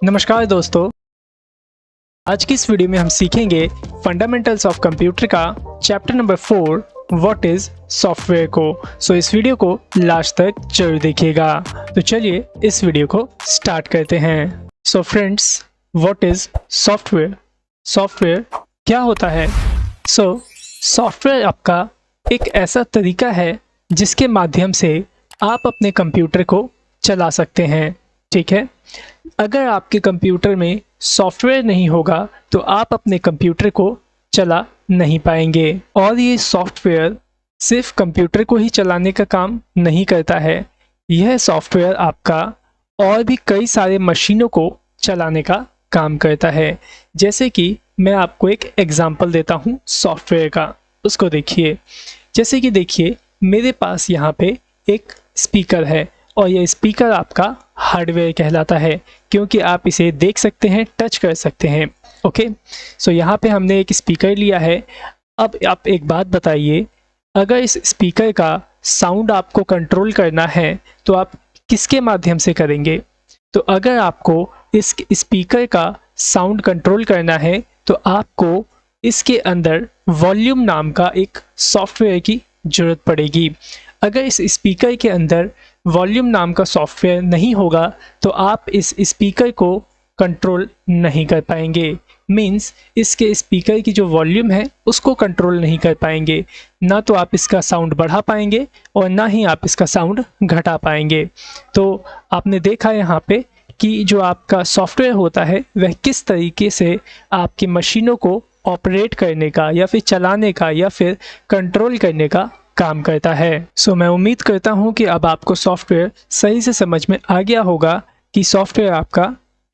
नमस्कार दोस्तों, आज की इस वीडियो में हम सीखेंगे फंडामेंटल्स ऑफ कंप्यूटर का chapter number 4 what is software को। इस वीडियो को लास्ट तक जरूर देखिएगा। तो चलिए इस वीडियो को स्टार्ट करते हैं। Friends, what is software? Software क्या होता है? सॉफ्टवेयर आपका एक ऐसा तरीका है जिसके माध्यम से आप अपने कंप्यूटर को चला सकते हैं। ठीक है, अगर आपके कंप्यूटर में सॉफ्टवेयर नहीं होगा तो आप अपने कंप्यूटर को चला नहीं पाएंगे। और ये सॉफ्टवेयर सिर्फ कंप्यूटर को ही चलाने का काम नहीं करता है, यह सॉफ्टवेयर आपका और भी कई सारे मशीनों को चलाने का काम करता है। जैसे कि मैं आपको एक एग्जांपल देता हूँ सॉफ्टवेयर का, उसको देखिए। जैसे कि देखिए, मेरे पास यहाँ पे एक स्पीकर है और यह स्पीकर आपका हार्डवेयर कहलाता है क्योंकि आप इसे देख सकते हैं, टच कर सकते हैं। ओके, यहाँ पे हमने एक स्पीकर लिया है। अब आप एक बात बताइए, अगर इस स्पीकर का साउंड आपको कंट्रोल करना है तो आप किसके माध्यम से करेंगे? तो अगर आपको इस स्पीकर का साउंड कंट्रोल करना है तो आपको इसके अंदर वॉल्यूम नाम का एक सॉफ्टवेयर की ज़रूरत पड़ेगी। अगर इस स्पीकर के अंदर वॉल्यूम नाम का सॉफ्टवेयर नहीं होगा तो आप इस स्पीकर को कंट्रोल नहीं कर पाएंगे। मींस इसके स्पीकर की जो वॉल्यूम है उसको कंट्रोल नहीं कर पाएंगे। ना तो आप इसका साउंड बढ़ा पाएंगे और ना ही आप इसका साउंड घटा पाएंगे। तो आपने देखा यहाँ पे कि जो आपका सॉफ्टवेयर होता है वह किस तरीके से आपकी मशीनों को ऑपरेट करने का या फिर चलाने का या फिर कंट्रोल करने का काम करता है। मैं उम्मीद करता हूँ कि अब आपको सॉफ्टवेयर सही से समझ में आ गया होगा कि सॉफ्टवेयर आपका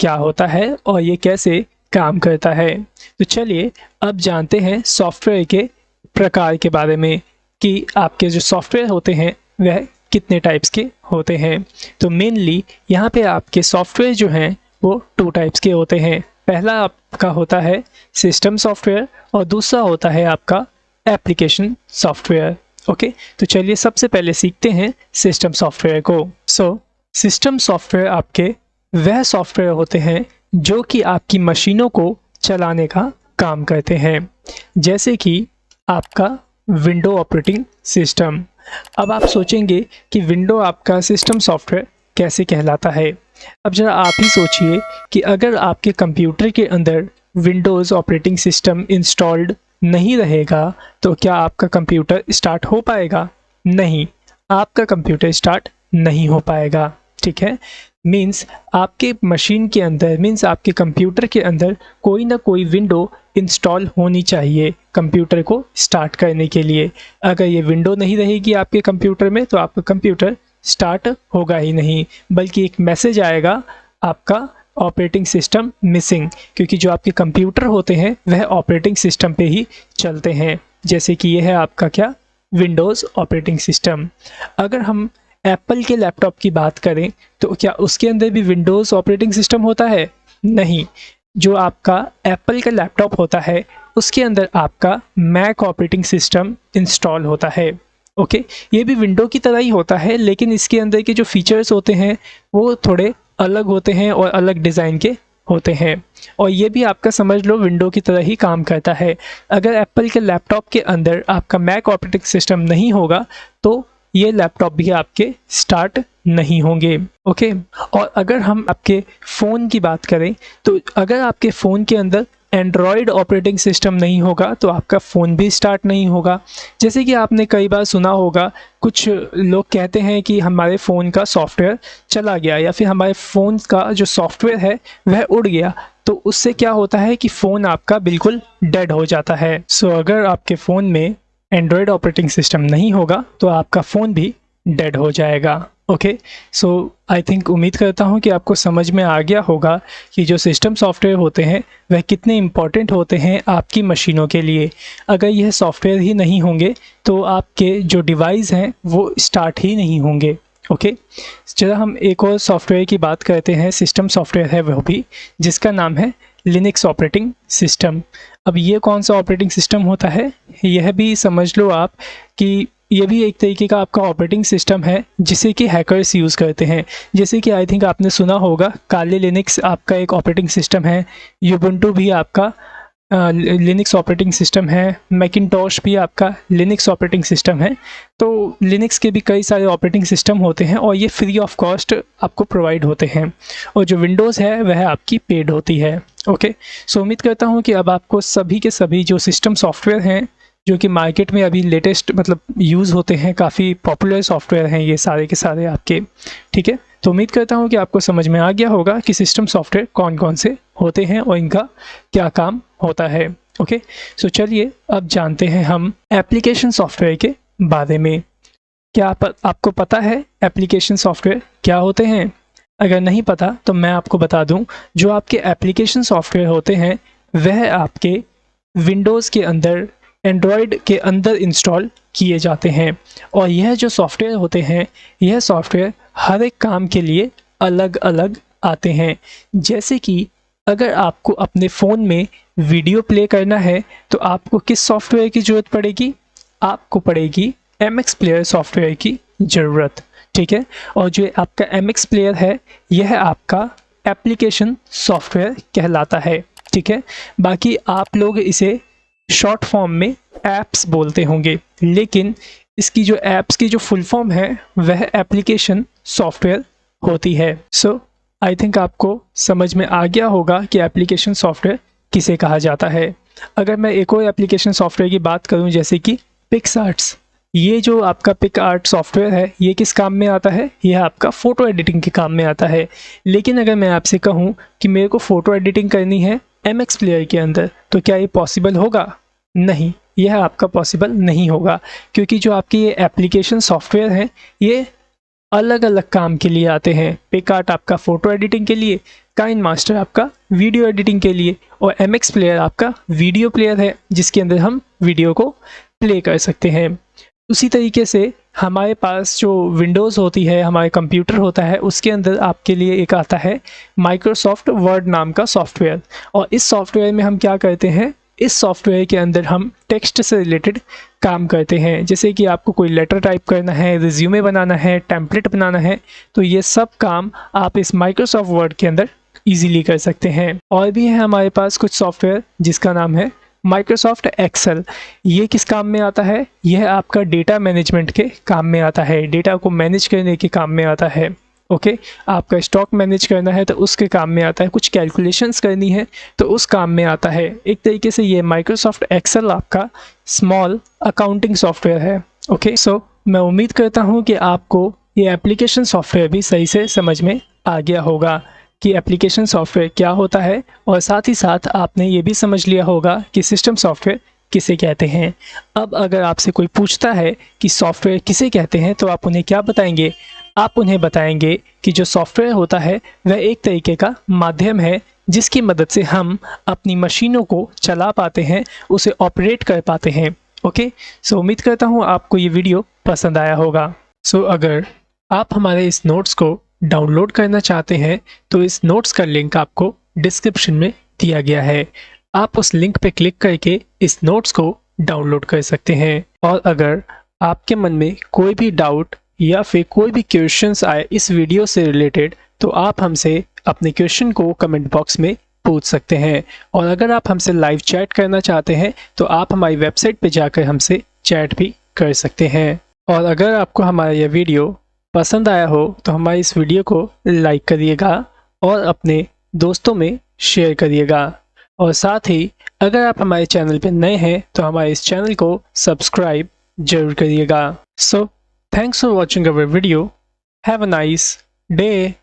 क्या होता है और ये कैसे काम करता है। तो चलिए अब जानते हैं सॉफ्टवेयर के प्रकार के बारे में कि आपके जो सॉफ्टवेयर होते हैं वह कितने टाइप्स के होते हैं। तो मेनली यहाँ पे आपके सॉफ्टवेयर जो हैं वो 2 टाइप्स के होते हैं। पहला आपका होता है सिस्टम सॉफ्टवेयर और दूसरा होता है आपका एप्लीकेशन सॉफ्टवेयर। ओके, तो चलिए सबसे पहले सीखते हैं सिस्टम सॉफ्टवेयर को। सिस्टम सॉफ्टवेयर आपके वह सॉफ्टवेयर होते हैं जो कि आपकी मशीनों को चलाने का काम करते हैं। जैसे कि आपका विंडो ऑपरेटिंग सिस्टम। अब आप सोचेंगे कि विंडो आपका सिस्टम सॉफ्टवेयर कैसे कहलाता है। अब जरा आप ही सोचिए कि अगर आपके कंप्यूटर के अंदर विंडोज़ ऑपरेटिंग सिस्टम इंस्टॉल्ड नहीं रहेगा तो क्या आपका कंप्यूटर स्टार्ट हो पाएगा? नहीं, आपका कंप्यूटर स्टार्ट नहीं हो पाएगा। ठीक है, मींस आपके मशीन के अंदर, मींस आपके कंप्यूटर के अंदर कोई ना कोई विंडो इंस्टॉल होनी चाहिए कंप्यूटर को स्टार्ट करने के लिए। अगर ये विंडो नहीं रहेगी आपके कंप्यूटर में तो आपका कंप्यूटर स्टार्ट होगा ही नहीं, बल्कि एक मैसेज आएगा आपका ऑपरेटिंग सिस्टम मिसिंग, क्योंकि जो आपके कंप्यूटर होते हैं वह ऑपरेटिंग सिस्टम पे ही चलते हैं। जैसे कि यह है आपका क्या, विंडोज़ ऑपरेटिंग सिस्टम। अगर हम एप्पल के लैपटॉप की बात करें तो क्या उसके अंदर भी विंडोज़ ऑपरेटिंग सिस्टम होता है? नहीं, जो आपका एप्पल का लैपटॉप होता है उसके अंदर आपका मैक ऑपरेटिंग सिस्टम इंस्टॉल होता है। ओके, ये भी विंडो की तरह ही होता है, लेकिन इसके अंदर के जो फीचर्स होते हैं वो थोड़े अलग होते हैं और अलग डिज़ाइन के होते हैं। और ये भी आपका समझ लो विंडो की तरह ही काम करता है। अगर एप्पल के लैपटॉप के अंदर आपका मैक ऑपरेटिंग सिस्टम नहीं होगा तो ये लैपटॉप भी आपके स्टार्ट नहीं होंगे। ओके, और अगर हम आपके फ़ोन की बात करें तो अगर आपके फ़ोन के अंदर एंड्रॉयड ऑपरेटिंग सिस्टम नहीं होगा तो आपका फ़ोन भी स्टार्ट नहीं होगा। जैसे कि आपने कई बार सुना होगा, कुछ लोग कहते हैं कि हमारे फ़ोन का सॉफ्टवेयर चला गया या फिर हमारे फ़ोन का जो सॉफ्टवेयर है वह उड़ गया। तो उससे क्या होता है कि फ़ोन आपका बिल्कुल डेड हो जाता है। अगर आपके फ़ोन में एंड्रॉयड ऑपरेटिंग सिस्टम नहीं होगा तो आपका फ़ोन भी डेड हो जाएगा। ओके, आई थिंक उम्मीद करता हूँ कि आपको समझ में आ गया होगा कि जो सिस्टम सॉफ्टवेयर होते हैं वह कितने इम्पॉर्टेंट होते हैं आपकी मशीनों के लिए। अगर यह सॉफ्टवेयर ही नहीं होंगे तो आपके जो डिवाइस हैं वो स्टार्ट ही नहीं होंगे। ओके, चलो हम एक और सॉफ्टवेयर की बात करते हैं, सिस्टम सॉफ्टवेयर है वह भी, जिसका नाम है लिनक्स ऑपरेटिंग सिस्टम। अब ये कौन सा ऑपरेटिंग सिस्टम होता है? यह भी समझ लो आप कि ये भी एक तरीके का आपका ऑपरेटिंग सिस्टम है जिसे कि हैकर्स यूज़ करते हैं। जैसे कि आई थिंक आपने सुना होगा काले लिनक्स आपका एक ऑपरेटिंग सिस्टम है, यूबुंटू भी आपका लिनक्स ऑपरेटिंग सिस्टम है, मैकिनटॉश भी आपका लिनक्स ऑपरेटिंग सिस्टम है। तो लिनक्स के भी कई सारे ऑपरेटिंग सिस्टम होते हैं और ये फ्री ऑफ कॉस्ट आपको प्रोवाइड होते हैं, और जो विंडोज़ है वह आपकी पेड होती है। ओके, सो उम्मीद करता हूँ कि अब आपको सभी के सभी जो सिस्टम सॉफ्टवेयर हैं जो कि मार्केट में अभी लेटेस्ट मतलब यूज़ होते हैं, काफ़ी पॉपुलर सॉफ्टवेयर हैं ये सारे के सारे आपके, ठीक है। तो उम्मीद करता हूँ कि आपको समझ में आ गया होगा कि सिस्टम सॉफ्टवेयर कौन कौन से होते हैं और इनका क्या काम होता है। ओके, सो चलिए अब जानते हैं हम एप्लीकेशन सॉफ्टवेयर के बारे में। क्या आपको पता है एप्लीकेशन सॉफ्टवेयर क्या होते हैं? अगर नहीं पता तो मैं आपको बता दूं, जो आपके एप्लीकेशन सॉफ्टवेयर होते हैं वह आपके विंडोज़ के अंदर, एंड्रॉयड के अंदर इंस्टॉल किए जाते हैं। और यह जो सॉफ्टवेयर होते हैं, यह सॉफ्टवेयर हर एक काम के लिए अलग अलग आते हैं। जैसे कि अगर आपको अपने फ़ोन में वीडियो प्ले करना है तो आपको किस सॉफ्टवेयर की ज़रूरत पड़ेगी? आपको पड़ेगी MX प्लेयर सॉफ्टवेयर की ज़रूरत, ठीक है। और जो आपका MX प्लेयर है यह आपका एप्लीकेशन सॉफ्टवेयर कहलाता है, ठीक है। बाकी आप लोग इसे शॉर्ट फॉर्म में ऐप्स बोलते होंगे, लेकिन इसकी जो ऐप्स की जो फुल फॉर्म है वह एप्लीकेशन सॉफ्टवेयर होती है। सो आई थिंक आपको समझ में आ गया होगा कि एप्लीकेशन सॉफ्टवेयर किसे कहा जाता है। अगर मैं एक और एप्लीकेशन सॉफ्टवेयर की बात करूं जैसे कि पिक्सआर्ट्स, ये जो आपका पिक्सआर्ट सॉफ्टवेयर है ये किस काम में आता है? यह आपका फ़ोटो एडिटिंग के काम में आता है। लेकिन अगर मैं आपसे कहूँ कि मेरे को फ़ोटो एडिटिंग करनी है MX प्लेयर के अंदर, तो क्या ये पॉसिबल होगा? नहीं, यह आपका पॉसिबल नहीं होगा, क्योंकि जो आपके ये एप्लीकेशन सॉफ्टवेयर हैं ये अलग अलग काम के लिए आते हैं। पिकआर्ट आपका फ़ोटो एडिटिंग के लिए, काइनमास्टर आपका वीडियो एडिटिंग के लिए, और MX प्लेयर आपका वीडियो प्लेयर है जिसके अंदर हम वीडियो को प्ले कर सकते हैं। उसी तरीके से हमारे पास जो विंडोज़ होती है, हमारे कंप्यूटर होता है, उसके अंदर आपके लिए एक आता है माइक्रोसॉफ्ट वर्ड नाम का सॉफ्टवेयर। और इस सॉफ्टवेयर में हम क्या करते हैं, इस सॉफ्टवेयर के अंदर हम टेक्स्ट से रिलेटेड काम करते हैं। जैसे कि आपको कोई लेटर टाइप करना है, रिज्यूमे बनाना है, टेम्पलेट बनाना है, तो ये सब काम आप इस माइक्रोसॉफ्ट वर्ड के अंदर ईजीली कर सकते हैं। और भी है हमारे पास कुछ सॉफ्टवेयर जिसका नाम है माइक्रोसॉफ्ट एक्सेल। ये किस काम में आता है? यह आपका डेटा मैनेजमेंट के काम में आता है, डेटा को मैनेज करने के काम में आता है। ओके, आपका स्टॉक मैनेज करना है तो उसके काम में आता है, कुछ कैलकुलेशंस करनी है तो उस काम में आता है। एक तरीके से ये माइक्रोसॉफ्ट एक्सेल आपका स्मॉल अकाउंटिंग सॉफ्टवेयर है। ओके, सो मैं उम्मीद करता हूँ कि आपको ये एप्लीकेशन सॉफ्टवेयर भी सही से समझ में आ गया होगा कि एप्लीकेशन सॉफ्टवेयर क्या होता है, और साथ ही साथ आपने ये भी समझ लिया होगा कि सिस्टम सॉफ्टवेयर किसे कहते हैं। अब अगर आपसे कोई पूछता है कि सॉफ्टवेयर किसे कहते हैं तो आप उन्हें क्या बताएंगे? आप उन्हें बताएंगे कि जो सॉफ्टवेयर होता है वह एक तरीके का माध्यम है जिसकी मदद से हम अपनी मशीनों को चला पाते हैं, उसे ऑपरेट कर पाते हैं। ओके, सो उम्मीद करता हूँ आपको ये वीडियो पसंद आया होगा। सो अगर आप हमारे इस नोट्स को डाउनलोड करना चाहते हैं तो इस नोट्स का लिंक आपको डिस्क्रिप्शन में दिया गया है। आप उस लिंक पे क्लिक करके इस नोट्स को डाउनलोड कर सकते हैं। और अगर आपके मन में कोई भी डाउट या फिर कोई भी क्वेश्चंस आए इस वीडियो से रिलेटेड, तो आप हमसे अपने क्वेश्चन को कमेंट बॉक्स में पूछ सकते हैं। और अगर आप हमसे लाइव चैट करना चाहते हैं तो आप हमारी वेबसाइट पे जाकर हमसे चैट भी कर सकते हैं। और अगर आपको हमारा यह वीडियो पसंद आया हो तो हमारी इस वीडियो को लाइक करिएगा और अपने दोस्तों में शेयर करिएगा। और साथ ही अगर आप हमारे चैनल पर नए हैं तो हमारे इस चैनल को सब्सक्राइब जरूर करिएगा। So thanks for watching our video. Have a nice day.